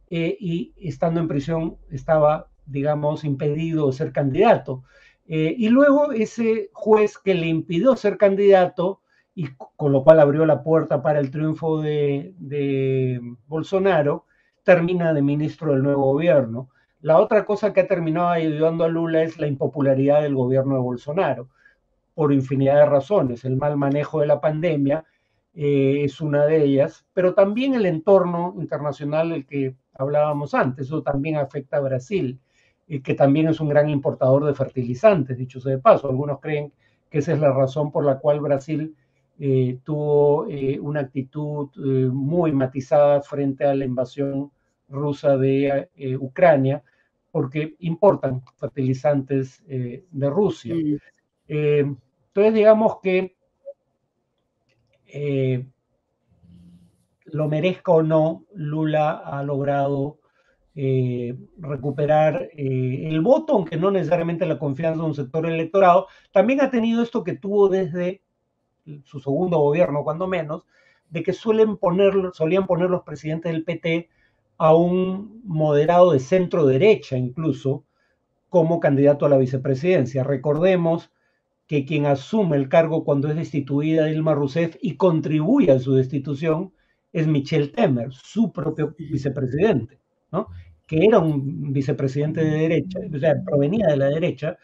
y estando en prisión estaba, digamos, impedido de ser candidato. Y luego ese juez que le impidió ser candidato y con lo cual abrió la puerta para el triunfo de Bolsonaro, termina de ministro del nuevo gobierno. La otra cosa que ha terminado ayudando a Lula es la impopularidad del gobierno de Bolsonaro, por infinidad de razones. El mal manejo de la pandemia es una de ellas, pero también el entorno internacional del que hablábamos antes, eso también afecta a Brasil, que también es un gran importador de fertilizantes, dicho sea de paso. Algunos creen que esa es la razón por la cual Brasil tuvo una actitud muy matizada frente a la invasión rusa de Ucrania, porque importan fertilizantes de Rusia. Mm. Entonces, digamos que eh, lo merezca o no, Lula ha logrado recuperar el voto, aunque no necesariamente la confianza de un sector electorado. También ha tenido esto que tuvo desde su segundo gobierno, cuando menos, de que solían poner los presidentes del PT a un moderado de centro derecha incluso como candidato a la vicepresidencia. Recordemos que quien asume el cargo cuando es destituida Dilma Rousseff y contribuye a su destitución es Michel Temer, su propio vicepresidente, ¿no? Que era un vicepresidente de derecha, o sea, provenía de la derecha,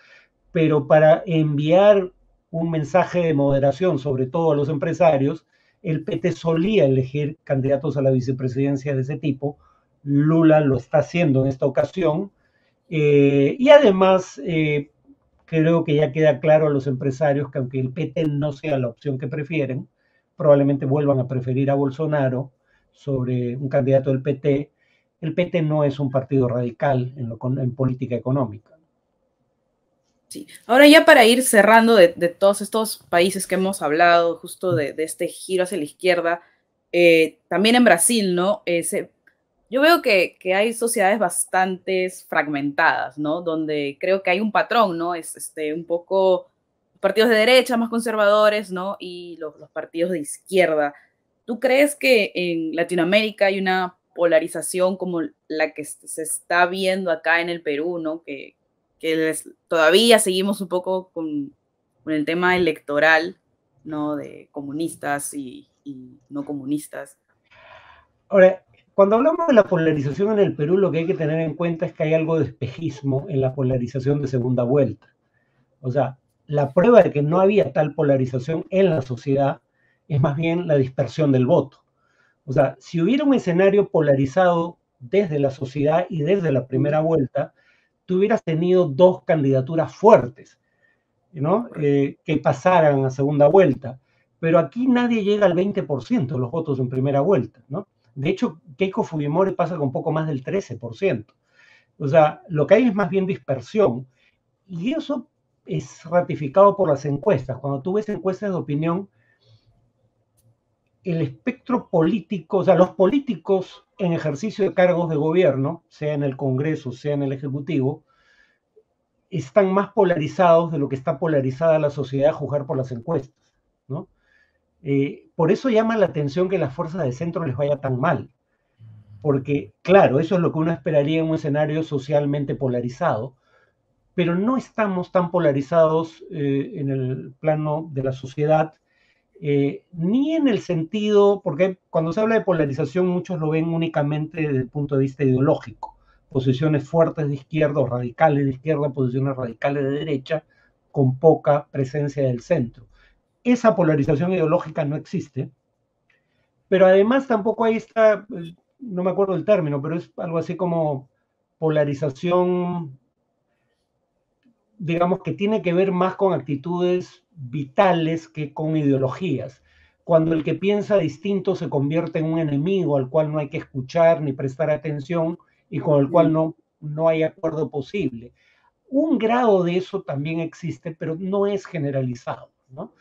pero para enviar un mensaje de moderación, sobre todo a los empresarios, el PT solía elegir candidatos a la vicepresidencia de ese tipo. Lula lo está haciendo en esta ocasión. Y además, creo que ya queda claro a los empresarios que aunque el PT no sea la opción que prefieren, probablemente vuelvan a preferir a Bolsonaro sobre un candidato del PT. El PT no es un partido radical en política económica. Sí. Ahora ya para ir cerrando de todos estos países que hemos hablado, justo de este giro hacia la izquierda, también en Brasil, ¿no? Yo veo que hay sociedades bastante fragmentadas, ¿no? Donde creo que hay un patrón, ¿no? Es un poco partidos de derecha más conservadores, ¿no? Y los partidos de izquierda. ¿Tú crees que en Latinoamérica hay una polarización como la que se está viendo acá en el Perú, ¿no? Todavía seguimos un poco con el tema electoral, ¿no? De comunistas y no comunistas. Ahora, cuando hablamos de la polarización en el Perú, lo que hay que tener en cuenta es que hay algo de espejismo en la polarización de segunda vuelta. O sea, la prueba de que no había tal polarización en la sociedad es más bien la dispersión del voto. O sea, si hubiera un escenario polarizado desde la sociedad y desde la primera vuelta, tú hubieras tenido dos candidaturas fuertes, ¿no? Que pasaran a segunda vuelta. Pero aquí nadie llega al 20% de los votos en primera vuelta, ¿no? De hecho, Keiko Fujimori pasa con poco más del 13%. O sea, lo que hay es más bien dispersión. Y eso es ratificado por las encuestas. Cuando tú ves encuestas de opinión, el espectro político, o sea, los políticos en ejercicio de cargos de gobierno, sea en el Congreso, sea en el Ejecutivo, están más polarizados de lo que está polarizada la sociedad a juzgar por las encuestas, ¿no? Por eso llama la atención que las fuerzas de centro les vaya tan mal, porque claro, eso es lo que uno esperaría en un escenario socialmente polarizado, pero no estamos tan polarizados en el plano de la sociedad, ni en el sentido, porque cuando se habla de polarización muchos lo ven únicamente desde el punto de vista ideológico, posiciones fuertes de izquierda o radicales de izquierda, posiciones radicales de derecha, con poca presencia del centro. Esa polarización ideológica no existe, pero además tampoco hay esta, no me acuerdo el término, pero es algo así como polarización, digamos, que tiene que ver más con actitudes vitales que con ideologías. Cuando el que piensa distinto se convierte en un enemigo al cual no hay que escuchar ni prestar atención y con el cual no hay acuerdo posible. Un grado de eso también existe, pero no es generalizado, ¿no?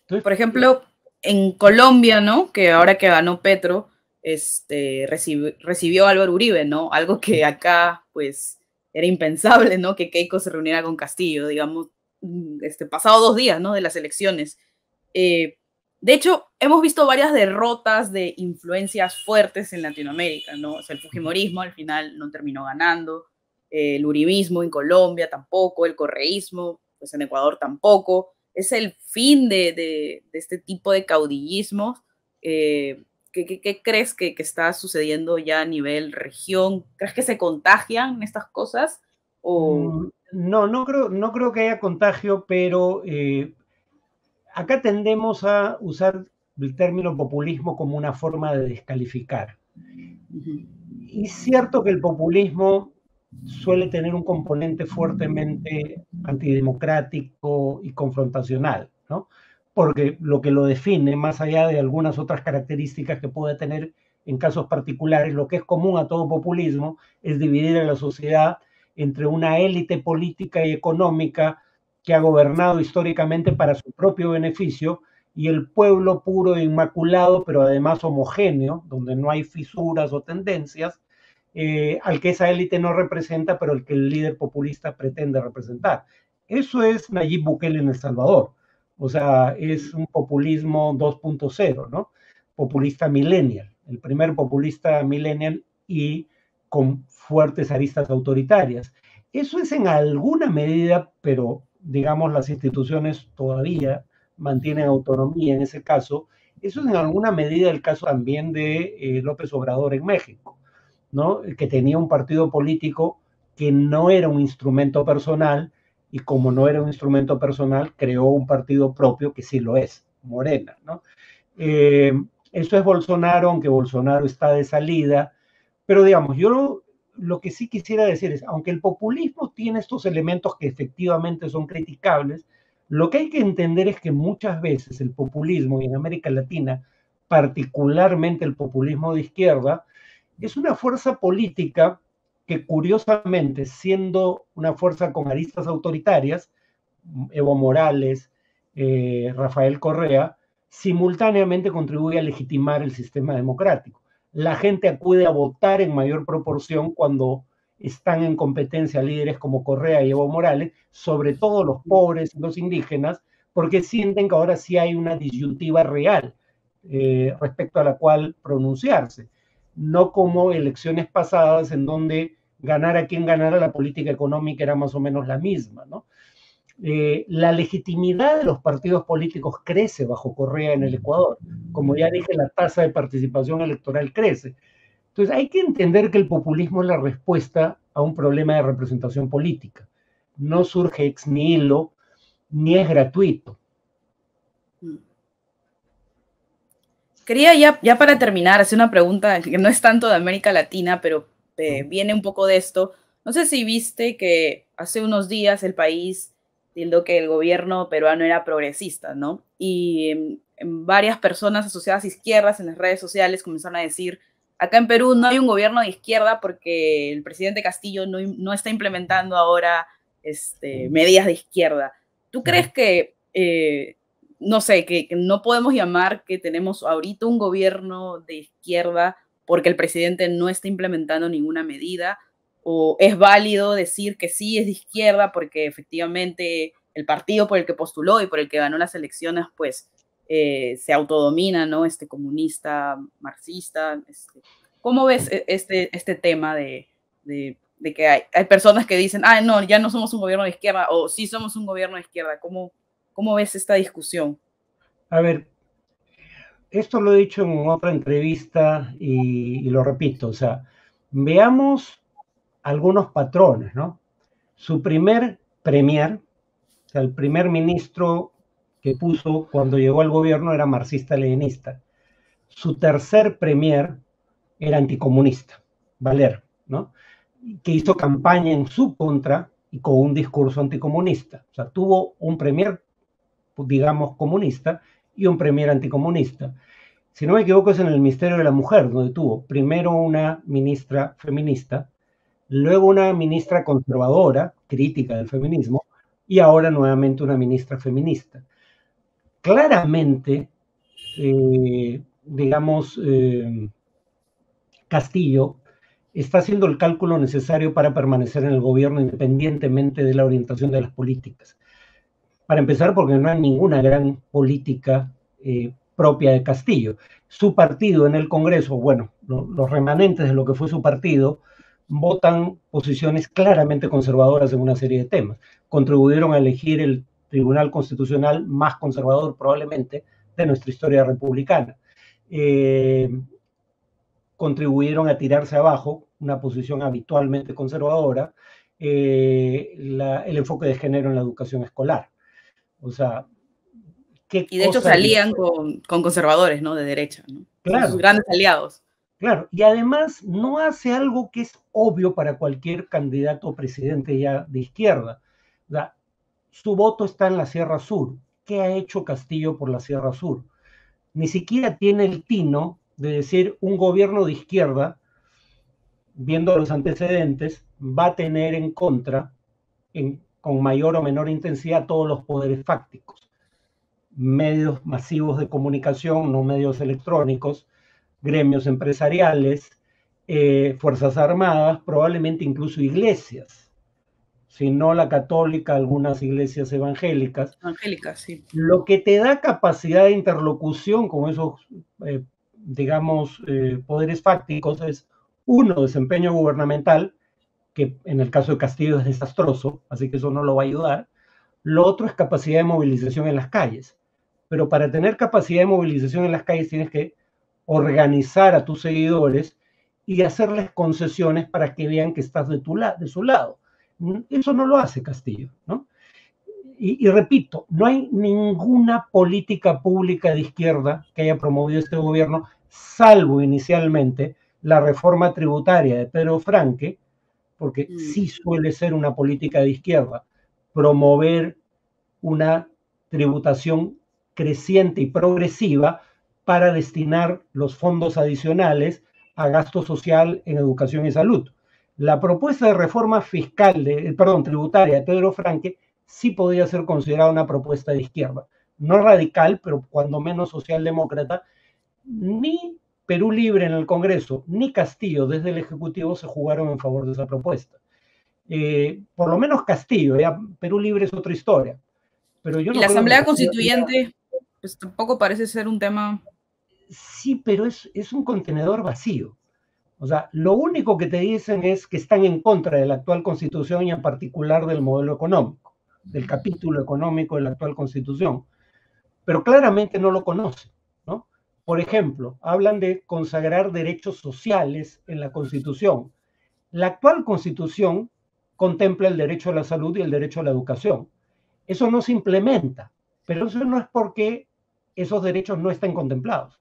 Entonces, por ejemplo, en Colombia, ¿no? Que ahora que ganó Petro, recibió a Álvaro Uribe, ¿no? Algo que acá, pues, era impensable, ¿no? Que Keiko se reuniera con Castillo, digamos, pasado 2 días, ¿no? De las elecciones. De hecho, hemos visto varias derrotas de influencias fuertes en Latinoamérica, ¿no? O sea, el fujimorismo al final no terminó ganando, el uribismo en Colombia tampoco, el correísmo, pues en Ecuador tampoco. Es el fin de este tipo de caudillismo. ¿Qué crees que está sucediendo ya a nivel región? ¿Crees que se contagian estas cosas? ¿O... No, no creo que haya contagio, pero acá tendemos a usar el término populismo como una forma de descalificar. Y es cierto que el populismo suele tener un componente fuertemente antidemocrático y confrontacional, ¿no? Porque lo que lo define, más allá de algunas otras características que puede tener en casos particulares, lo que es común a todo populismo es dividir a la sociedad entre una élite política y económica que ha gobernado históricamente para su propio beneficio y el pueblo puro e inmaculado, pero además homogéneo, donde no hay fisuras o tendencias, al que esa élite no representa, pero el que el líder populista pretende representar. Eso es Nayib Bukele en El Salvador. O sea, es un populismo 2.0, ¿no? Populista millennial, el primer populista millennial y con fuertes aristas autoritarias. Eso es en alguna medida, pero digamos las instituciones todavía mantienen autonomía en ese caso. Eso es en alguna medida el caso también de López Obrador en México, ¿no? Que tenía un partido político que no era un instrumento personal y como no era un instrumento personal, creó un partido propio que sí lo es, Morena, ¿no? Eso es Bolsonaro, aunque Bolsonaro está de salida, pero digamos, yo lo que sí quisiera decir es, aunque el populismo tiene estos elementos que efectivamente son criticables, lo que hay que entender es que muchas veces el populismo, y en América Latina, particularmente el populismo de izquierda, es una fuerza política que curiosamente, siendo una fuerza con aristas autoritarias, Evo Morales, Rafael Correa, simultáneamente contribuye a legitimar el sistema democrático. La gente acude a votar en mayor proporción cuando están en competencia líderes como Correa y Evo Morales, sobre todo los pobres y los indígenas, porque sienten que ahora sí hay una disyuntiva real respecto a la cual pronunciarse, no como elecciones pasadas en donde ganara quien ganara, la política económica era más o menos la misma, ¿no? La legitimidad de los partidos políticos crece bajo Correa en el Ecuador. Como ya dije, la tasa de participación electoral crece. Entonces hay que entender que el populismo es la respuesta a un problema de representación política. No surge ex nihilo, ni es gratuito. Quería ya para terminar hacer una pregunta que no es tanto de América Latina, pero viene un poco de esto. No sé si viste que hace unos días el país tildó que el gobierno peruano era progresista, ¿no? Y en varias personas asociadas a izquierdas en las redes sociales comenzaron a decir, acá en Perú no hay un gobierno de izquierda porque el presidente Castillo no está implementando ahora medidas de izquierda. ¿Tú crees que no sé, que no podemos llamar que tenemos ahorita un gobierno de izquierda porque el presidente no está implementando ninguna medida? o es válido decir que sí es de izquierda porque efectivamente el partido por el que postuló y por el que ganó las elecciones, pues se autodomina, ¿no? Comunista, marxista. ¿Cómo ves este tema de que hay personas que dicen, ah, no, ya no somos un gobierno de izquierda, o sí somos un gobierno de izquierda? ¿Cómo ves esta discusión? A ver, esto lo he dicho en otra entrevista y lo repito, o sea, veamos algunos patrones, ¿no? Su primer premier, o sea, el primer ministro que puso cuando llegó al gobierno era marxista-leninista. Su tercer premier era anticomunista, Valer, ¿no? Que hizo campaña en su contra y con un discurso anticomunista. O sea, tuvo un premier, digamos, comunista y un premier anticomunista. Si no me equivoco, es en el Ministerio de la Mujer, donde tuvo primero una ministra feminista, luego una ministra conservadora, crítica del feminismo, y ahora nuevamente una ministra feminista. Claramente, digamos, Castillo está haciendo el cálculo necesario para permanecer en el gobierno independientemente de la orientación de las políticas. Para empezar, porque no hay ninguna gran política propia de Castillo. Su partido en el Congreso, bueno, los remanentes de lo que fue su partido, votan posiciones claramente conservadoras en una serie de temas. Contribuyeron a elegir el Tribunal Constitucional más conservador probablemente de nuestra historia republicana. Contribuyeron a tirarse abajo una posición habitualmente conservadora, el enfoque de género en la educación escolar. O sea, ¿qué Y de hecho cosa? salían con conservadores, ¿no? De derecha, ¿no? Son sus Claro, grandes aliados. claro. Y además no hace algo que es obvio para cualquier candidato o presidente ya de izquierda. O sea, su voto está en la Sierra Sur. ¿Qué ha hecho Castillo por la Sierra Sur? Ni siquiera tiene el tino de decir un gobierno de izquierda, viendo los antecedentes, va a tener en contra, con mayor o menor intensidad, todos los poderes fácticos. Medios masivos de comunicación, no medios electrónicos, gremios empresariales, fuerzas armadas, probablemente incluso iglesias, si no la católica, algunas iglesias evangélicas. Angélica, sí. Lo que te da capacidad de interlocución con esos, digamos, poderes fácticos es, uno, desempeño gubernamental, que en el caso de Castillo es desastroso, así que eso no lo va a ayudar. Lo otro es capacidad de movilización en las calles. Pero para tener capacidad de movilización en las calles tienes que organizar a tus seguidores y hacerles concesiones para que vean que estás de su lado. Eso no lo hace Castillo, ¿no? Y repito, no hay ninguna política pública de izquierda que haya promovido este gobierno, salvo inicialmente la reforma tributaria de Pedro Franque, porque sí suele ser una política de izquierda promover una tributación creciente y progresiva para destinar los fondos adicionales a gasto social en educación y salud. La propuesta de reforma fiscal, tributaria de Pedro Franque sí podría ser considerada una propuesta de izquierda. No radical, pero cuando menos socialdemócrata. Ni Perú Libre en el Congreso, ni Castillo desde el Ejecutivo se jugaron en favor de esa propuesta. Por lo menos Castillo, ya Perú Libre es otra historia. Pero yo y no la creo Asamblea que Constituyente, pues tampoco parece ser un tema. Sí, pero es un contenedor vacío. O sea, lo único que te dicen es que están en contra de la actual constitución y en particular del modelo económico, del capítulo económico de la actual constitución, pero claramente no lo conocen, ¿no? Por ejemplo, hablan de consagrar derechos sociales en la constitución. La actual constitución contempla el derecho a la salud y el derecho a la educación. Eso no se implementa, pero eso no es porque esos derechos no estén contemplados.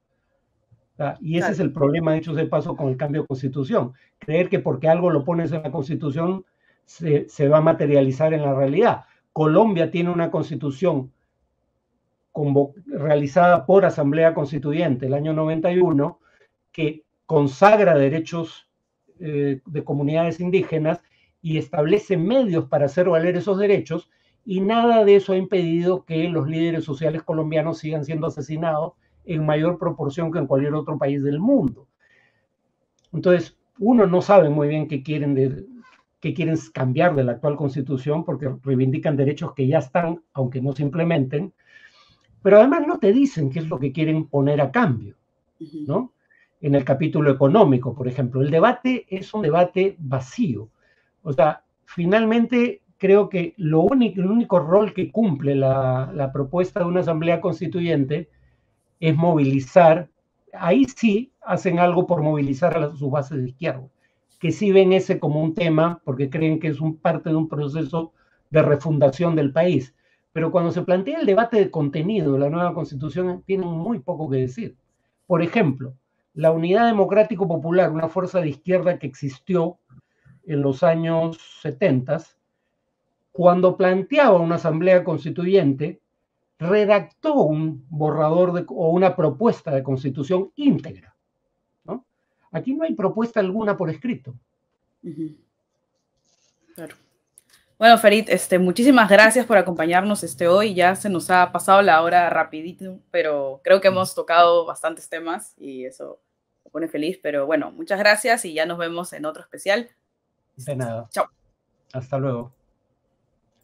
Y ese es el problema, de hecho, de paso con el cambio de constitución. Creer que porque algo lo pones en la constitución se va a materializar en la realidad. Colombia tiene una constitución realizada por Asamblea Constituyente el año 91 que consagra derechos de comunidades indígenas y establece medios para hacer valer esos derechos, y nada de eso ha impedido que los líderes sociales colombianos sigan siendo asesinados en mayor proporción que en cualquier otro país del mundo. Entonces, uno no sabe muy bien qué quieren que quieren cambiar de la actual constitución porque reivindican derechos que ya están, aunque no se implementen, pero además no te dicen qué es lo que quieren poner a cambio, ¿no? En el capítulo económico, por ejemplo, el debate es un debate vacío. O sea, finalmente creo que el único rol que cumple la propuesta de una asamblea constituyente es movilizar. Ahí sí hacen algo por movilizar a sus bases de izquierda, que sí ven ese como un tema porque creen que es parte de un proceso de refundación del país. Pero cuando se plantea el debate de contenido de la nueva constitución, tienen muy poco que decir. Por ejemplo, la Unidad Democrático Popular, una fuerza de izquierda que existió en los años 70, cuando planteaba una asamblea constituyente, redactó un borrador o una propuesta de constitución íntegra, ¿no? Aquí no hay propuesta alguna por escrito. Claro. Bueno, Farid, muchísimas gracias por acompañarnos hoy. Ya se nos ha pasado la hora rapidito, pero creo que hemos tocado bastantes temas y eso me pone feliz. Pero bueno, muchas gracias y ya nos vemos en otro especial. De nada. Chao. Hasta luego.